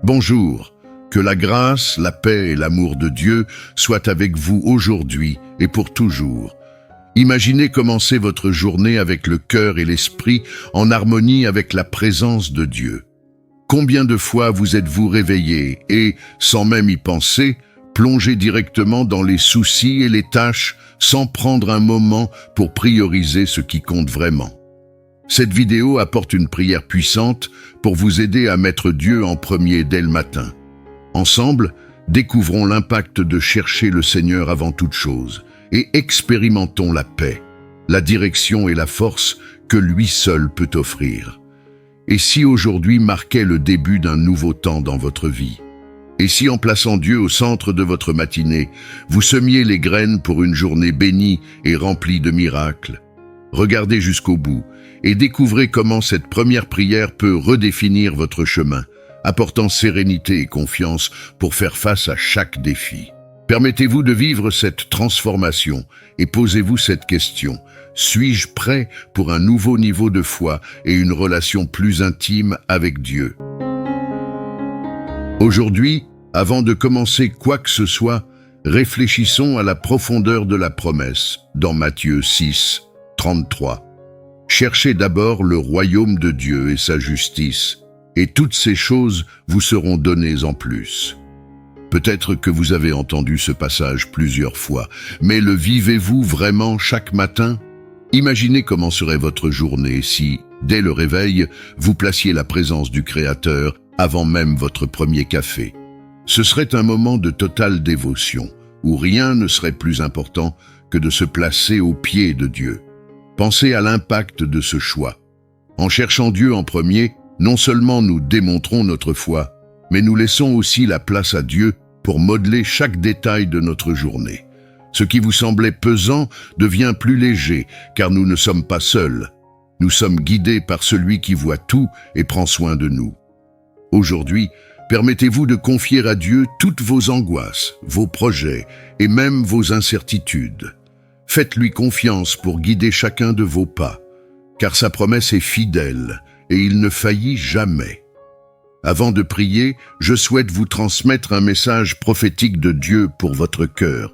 Bonjour, que la grâce, la paix et l'amour de Dieu soient avec vous aujourd'hui et pour toujours. Imaginez commencer votre journée avec le cœur et l'esprit en harmonie avec la présence de Dieu. Combien de fois vous êtes-vous réveillé et, sans même y penser, plongé directement dans les soucis et les tâches sans prendre un moment pour prioriser ce qui compte vraiment? Cette vidéo apporte une prière puissante pour vous aider à mettre Dieu en premier dès le matin. Ensemble, découvrons l'impact de chercher le Seigneur avant toute chose et expérimentons la paix, la direction et la force que lui seul peut offrir. Et si aujourd'hui marquait le début d'un nouveau temps dans votre vie? Et si en plaçant Dieu au centre de votre matinée, vous semiez les graines pour une journée bénie et remplie de miracles? Regardez jusqu'au bout et découvrez comment cette première prière peut redéfinir votre chemin, apportant sérénité et confiance pour faire face à chaque défi. Permettez-vous de vivre cette transformation et posez-vous cette question: suis-je prêt pour un nouveau niveau de foi et une relation plus intime avec Dieu? Aujourd'hui, avant de commencer quoi que ce soit, réfléchissons à la profondeur de la promesse dans Matthieu 6, 33. Cherchez d'abord le royaume de Dieu et sa justice, et toutes ces choses vous seront données en plus. Peut-être que vous avez entendu ce passage plusieurs fois, mais le vivez-vous vraiment chaque matin? Imaginez comment serait votre journée si, dès le réveil, vous placiez la présence du Créateur avant même votre premier café. Ce serait un moment de totale dévotion, où rien ne serait plus important que de se placer aux pieds de Dieu. Pensez à l'impact de ce choix. En cherchant Dieu en premier, non seulement nous démontrons notre foi, mais nous laissons aussi la place à Dieu pour modeler chaque détail de notre journée. Ce qui vous semblait pesant devient plus léger, car nous ne sommes pas seuls. Nous sommes guidés par celui qui voit tout et prend soin de nous. Aujourd'hui, permettez-vous de confier à Dieu toutes vos angoisses, vos projets et même vos incertitudes. Faites-lui confiance pour guider chacun de vos pas, car sa promesse est fidèle et il ne faillit jamais. Avant de prier, je souhaite vous transmettre un message prophétique de Dieu pour votre cœur.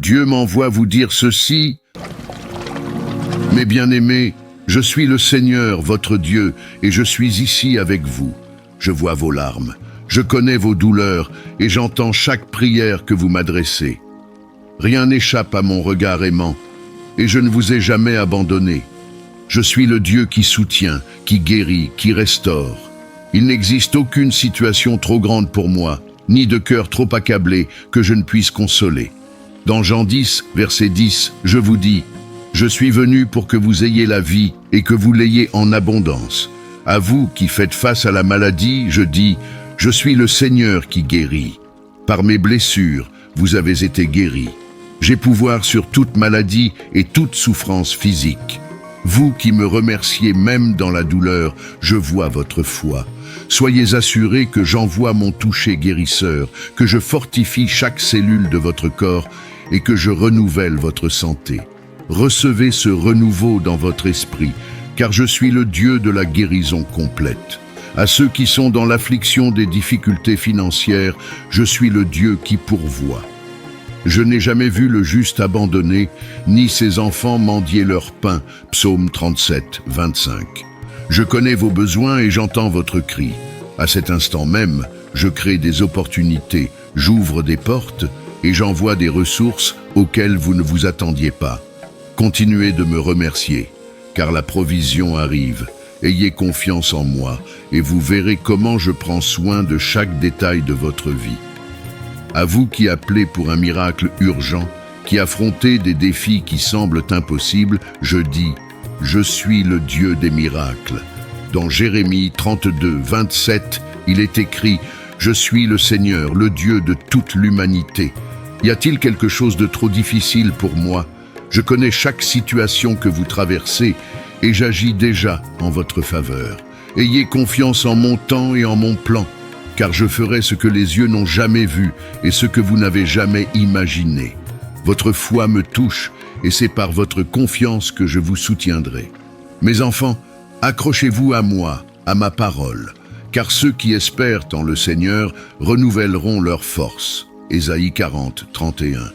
Dieu m'envoie vous dire ceci: Mes bien-aimés, je suis le Seigneur, votre Dieu, et je suis ici avec vous. Je vois vos larmes, je connais vos douleurs, et j'entends chaque prière que vous m'adressez. Rien n'échappe à mon regard aimant, et je ne vous ai jamais abandonné. Je suis le Dieu qui soutient, qui guérit, qui restaure. Il n'existe aucune situation trop grande pour moi, ni de cœur trop accablé que je ne puisse consoler. Dans Jean 10, verset 10, je vous dis: Je suis venu pour que vous ayez la vie et que vous l'ayez en abondance. À vous qui faites face à la maladie, je dis: Je suis le Seigneur qui guérit. Par mes blessures, vous avez été guéris. J'ai pouvoir sur toute maladie et toute souffrance physique. Vous qui me remerciez même dans la douleur, je vois votre foi. Soyez assurés que j'envoie mon toucher guérisseur, que je fortifie chaque cellule de votre corps et que je renouvelle votre santé. Recevez ce renouveau dans votre esprit, car je suis le Dieu de la guérison complète. À ceux qui sont dans l'affliction des difficultés financières, je suis le Dieu qui pourvoit. Je n'ai jamais vu le juste abandonné, ni ses enfants mendier leur pain. Psaume 37, 25. Je connais vos besoins et j'entends votre cri. À cet instant même, je crée des opportunités, j'ouvre des portes et j'envoie des ressources auxquelles vous ne vous attendiez pas. Continuez de me remercier, car la provision arrive. Ayez confiance en moi et vous verrez comment je prends soin de chaque détail de votre vie. À vous qui appelez pour un miracle urgent, qui affrontez des défis qui semblent impossibles, je dis: Je suis le Dieu des miracles. Dans Jérémie 32, 27, il est écrit: Je suis le Seigneur, le Dieu de toute l'humanité. Y a-t-il quelque chose de trop difficile pour moi? Je connais chaque situation que vous traversez et j'agis déjà en votre faveur. Ayez confiance en mon temps et en mon plan, car je ferai ce que les yeux n'ont jamais vu et ce que vous n'avez jamais imaginé. Votre foi me touche et c'est par votre confiance que je vous soutiendrai. Mes enfants, accrochez-vous à moi, à ma parole, car ceux qui espèrent en le Seigneur renouvelleront leur force. Ésaïe 40, 31.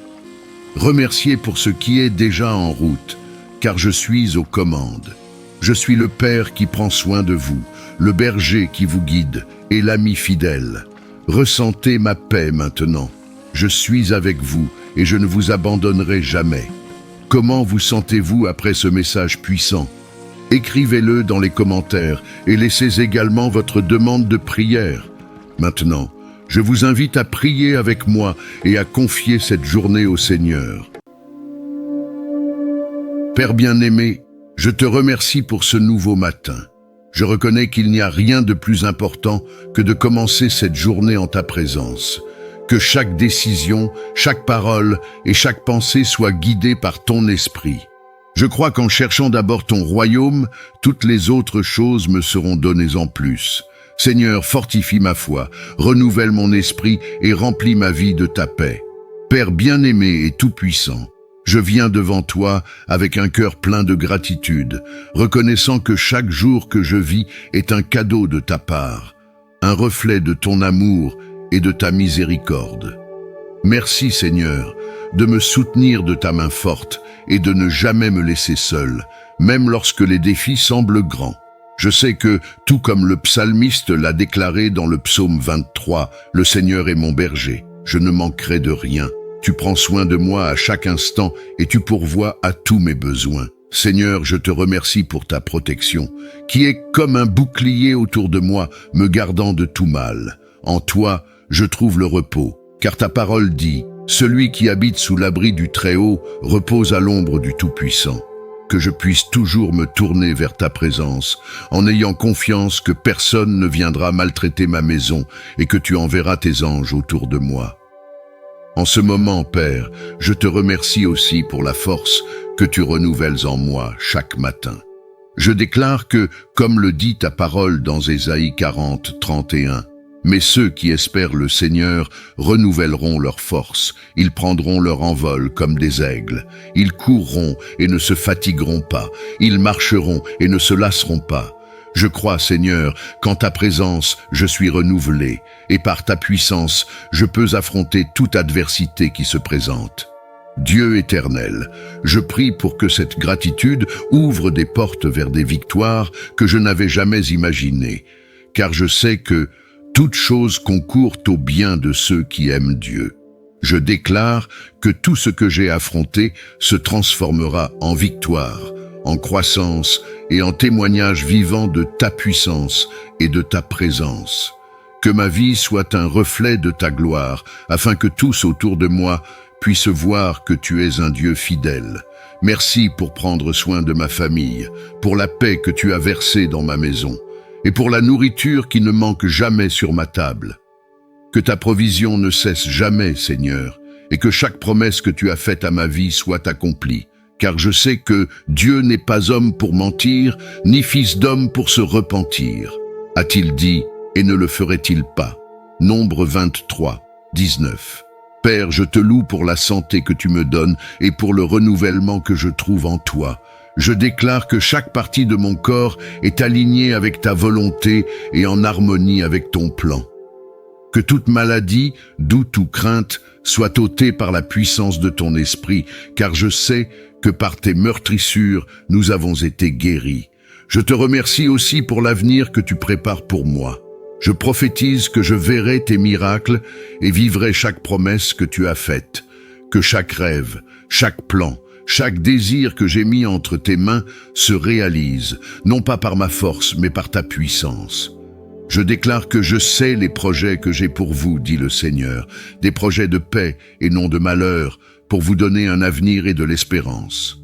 Remerciez pour ce qui est déjà en route, car je suis aux commandes. Je suis le Père qui prend soin de vous, le berger qui vous guide et l'ami fidèle. Ressentez ma paix maintenant. Je suis avec vous et je ne vous abandonnerai jamais. Comment vous sentez-vous après ce message puissant? Écrivez-le dans les commentaires et laissez également votre demande de prière. Maintenant, je vous invite à prier avec moi et à confier cette journée au Seigneur. Père bien-aimé, je te remercie pour ce nouveau matin. Je reconnais qu'il n'y a rien de plus important que de commencer cette journée en ta présence. Que chaque décision, chaque parole et chaque pensée soient guidées par ton esprit. Je crois qu'en cherchant d'abord ton royaume, toutes les autres choses me seront données en plus. Seigneur, fortifie ma foi, renouvelle mon esprit et remplis ma vie de ta paix. Père bien-aimé et tout-puissant, je viens devant toi avec un cœur plein de gratitude, reconnaissant que chaque jour que je vis est un cadeau de ta part, un reflet de ton amour et de ta miséricorde. Merci Seigneur de me soutenir de ta main forte et de ne jamais me laisser seul, même lorsque les défis semblent grands. Je sais que, tout comme le psalmiste l'a déclaré dans le psaume 23, « Le Seigneur est mon berger, je ne manquerai de rien. Tu prends soin de moi à chaque instant et tu pourvois à tous mes besoins. » Seigneur, je te remercie pour ta protection, qui est comme un bouclier autour de moi, me gardant de tout mal. En toi, je trouve le repos, car ta parole dit « Celui qui habite sous l'abri du Très-Haut repose à l'ombre du Tout-Puissant. » Que je puisse toujours me tourner vers ta présence, en ayant confiance que personne ne viendra maltraiter ma maison et que tu enverras tes anges autour de moi. En ce moment, Père, je te remercie aussi pour la force que tu renouvelles en moi chaque matin. Je déclare que, comme le dit ta parole dans Ésaïe 40, 31, « Mais ceux qui espèrent le Seigneur renouvelleront leur force, ils prendront leur envol comme des aigles, ils courront et ne se fatigueront pas, ils marcheront et ne se lasseront pas. Je crois, Seigneur, qu'en ta présence je suis renouvelé, et par ta puissance je peux affronter toute adversité qui se présente. Dieu éternel, je prie pour que cette gratitude ouvre des portes vers des victoires que je n'avais jamais imaginées, car je sais que toute chose concourt au bien de ceux qui aiment Dieu. Je déclare que tout ce que j'ai affronté se transformera en victoire, en croissance et en témoignage vivant de ta puissance et de ta présence. Que ma vie soit un reflet de ta gloire, afin que tous autour de moi puissent voir que tu es un Dieu fidèle. Merci pour prendre soin de ma famille, pour la paix que tu as versée dans ma maison, et pour la nourriture qui ne manque jamais sur ma table. Que ta provision ne cesse jamais, Seigneur, et que chaque promesse que tu as faite à ma vie soit accomplie, car je sais que Dieu n'est pas homme pour mentir, ni fils d'homme pour se repentir. A-t-il dit, et ne le ferait-il pas? Nombre 23, 19. Père, je te loue pour la santé que tu me donnes et pour le renouvellement que je trouve en toi. Je déclare que chaque partie de mon corps est alignée avec ta volonté et en harmonie avec ton plan. Que toute maladie, doute ou crainte soit ôtée par la puissance de ton esprit, car je sais que par tes meurtrissures, nous avons été guéris. Je te remercie aussi pour l'avenir que tu prépares pour moi. Je prophétise que je verrai tes miracles et vivrai chaque promesse que tu as faite. Que chaque rêve, chaque plan, chaque désir que j'ai mis entre tes mains se réalise, non pas par ma force, mais par ta puissance. Je déclare que je sais les projets que j'ai pour vous, dit le Seigneur, des projets de paix et non de malheur, pour vous donner un avenir et de l'espérance.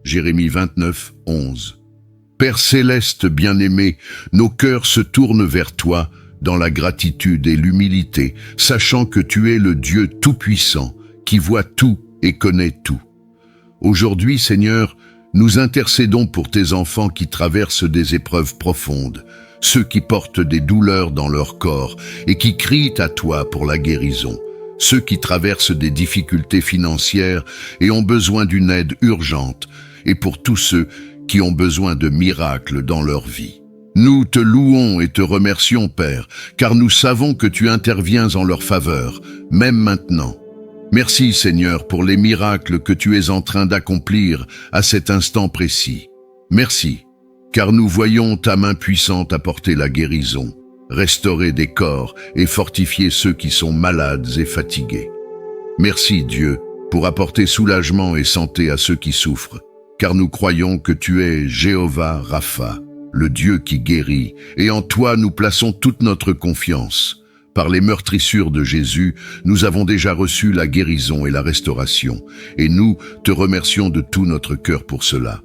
Jérémie 29, 11. Père céleste bien-aimé, nos cœurs se tournent vers toi dans la gratitude et l'humilité, sachant que tu es le Dieu tout-puissant, qui voit tout et connaît tout. Aujourd'hui, Seigneur, nous intercédons pour tes enfants qui traversent des épreuves profondes, ceux qui portent des douleurs dans leur corps et qui crient à toi pour la guérison, ceux qui traversent des difficultés financières et ont besoin d'une aide urgente, et pour tous ceux qui ont besoin de miracles dans leur vie. Nous te louons et te remercions, Père, car nous savons que tu interviens en leur faveur, même maintenant. Merci, Seigneur, pour les miracles que tu es en train d'accomplir à cet instant précis. Merci, car nous voyons ta main puissante apporter la guérison, restaurer des corps et fortifier ceux qui sont malades et fatigués. Merci, Dieu, pour apporter soulagement et santé à ceux qui souffrent, car nous croyons que tu es Jéhovah Rapha, le Dieu qui guérit, et en toi nous plaçons toute notre confiance. Par les meurtrissures de Jésus, nous avons déjà reçu la guérison et la restauration, et nous te remercions de tout notre cœur pour cela.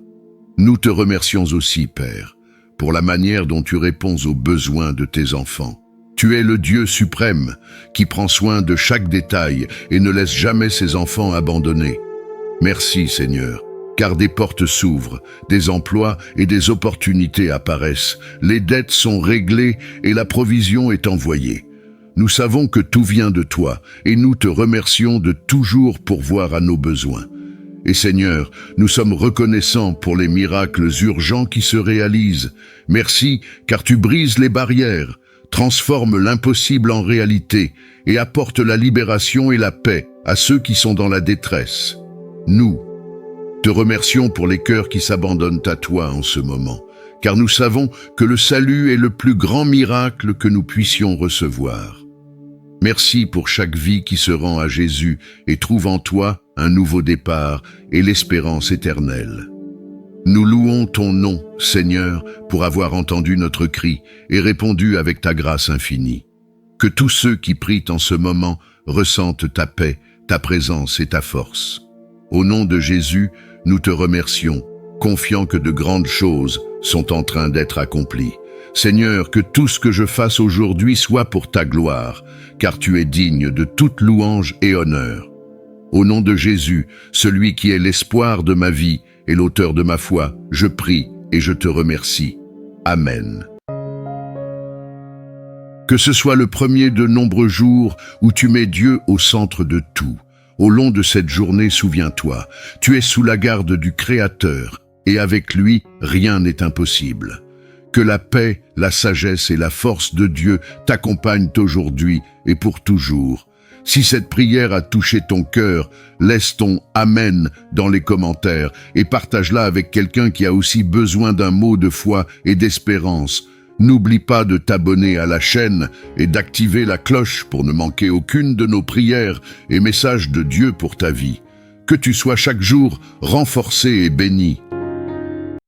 Nous te remercions aussi, Père, pour la manière dont tu réponds aux besoins de tes enfants. Tu es le Dieu suprême qui prend soin de chaque détail et ne laisse jamais ses enfants abandonnés. Merci, Seigneur, car des portes s'ouvrent, des emplois et des opportunités apparaissent, les dettes sont réglées et la provision est envoyée. Nous savons que tout vient de toi et nous te remercions de toujours pourvoir à nos besoins. Et Seigneur, nous sommes reconnaissants pour les miracles urgents qui se réalisent. Merci, car tu brises les barrières, transformes l'impossible en réalité et apportes la libération et la paix à ceux qui sont dans la détresse. Nous te remercions pour les cœurs qui s'abandonnent à toi en ce moment, car nous savons que le salut est le plus grand miracle que nous puissions recevoir. Merci pour chaque vie qui se rend à Jésus et trouve en toi un nouveau départ et l'espérance éternelle. Nous louons ton nom, Seigneur, pour avoir entendu notre cri et répondu avec ta grâce infinie. Que tous ceux qui prient en ce moment ressentent ta paix, ta présence et ta force. Au nom de Jésus, nous te remercions, confiants que de grandes choses sont en train d'être accomplies. Seigneur, que tout ce que je fasse aujourd'hui soit pour ta gloire, car tu es digne de toute louange et honneur. Au nom de Jésus, celui qui est l'espoir de ma vie et l'auteur de ma foi, je prie et je te remercie. Amen. Que ce soit le premier de nombreux jours où tu mets Dieu au centre de tout. Au long de cette journée, souviens-toi, tu es sous la garde du Créateur, et avec lui, rien n'est impossible. Que la paix, la sagesse et la force de Dieu t'accompagnent aujourd'hui et pour toujours. Si cette prière a touché ton cœur, laisse ton « Amen » dans les commentaires et partage-la avec quelqu'un qui a aussi besoin d'un mot de foi et d'espérance. N'oublie pas de t'abonner à la chaîne et d'activer la cloche pour ne manquer aucune de nos prières et messages de Dieu pour ta vie. Que tu sois chaque jour renforcé et béni.